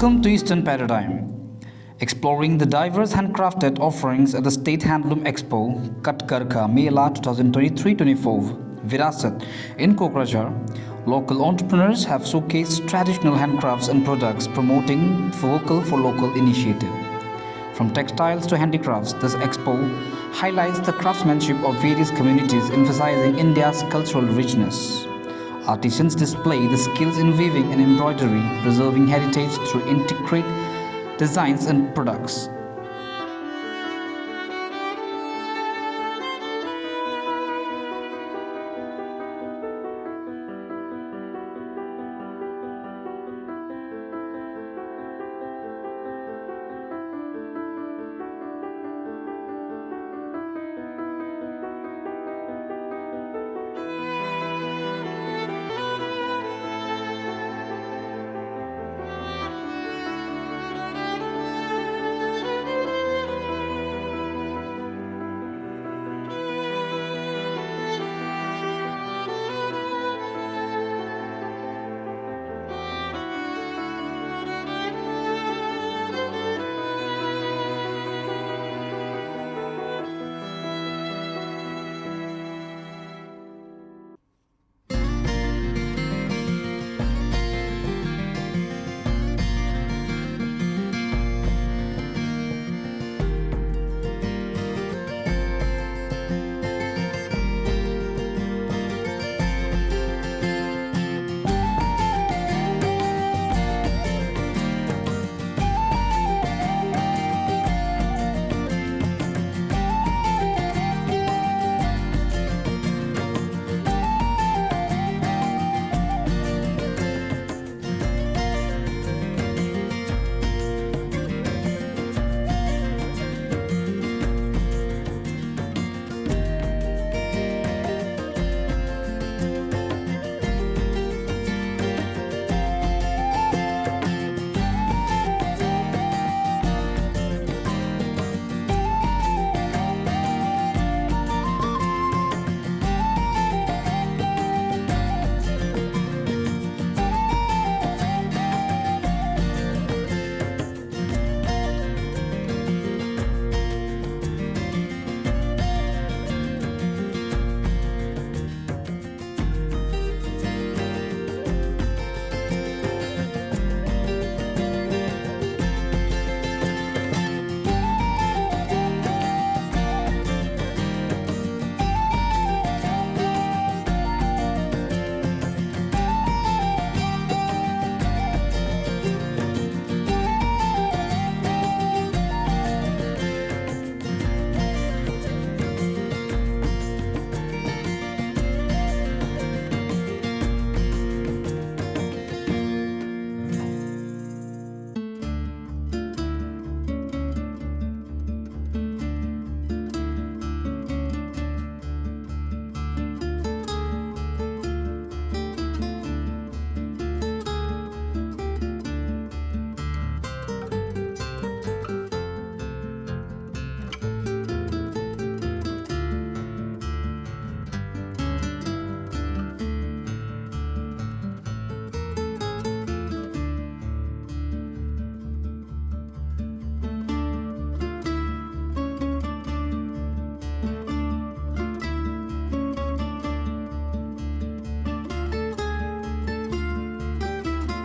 Welcome to Easternparadigm, exploring the diverse handcrafted offerings at the State Handloom Expo, Hathkargha Mela 2023-24, Virasat in Kokrajhar. Local entrepreneurs have showcased traditional handcrafts and products promoting vocal for local initiative. From textiles to handicrafts, this expo highlights the craftsmanship of various communities, emphasizing India's cultural richness. Artisans display the skills in weaving and embroidery, preserving heritage through intricate designs and products.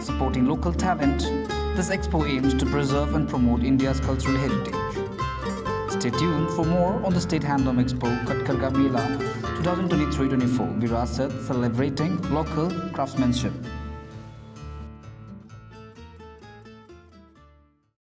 Supporting local talent, this expo aims to preserve and promote India's cultural heritage. Stay tuned for more on the State Handloom Expo, Hathkargha Mela 2023-24, Virasat, celebrating local craftsmanship.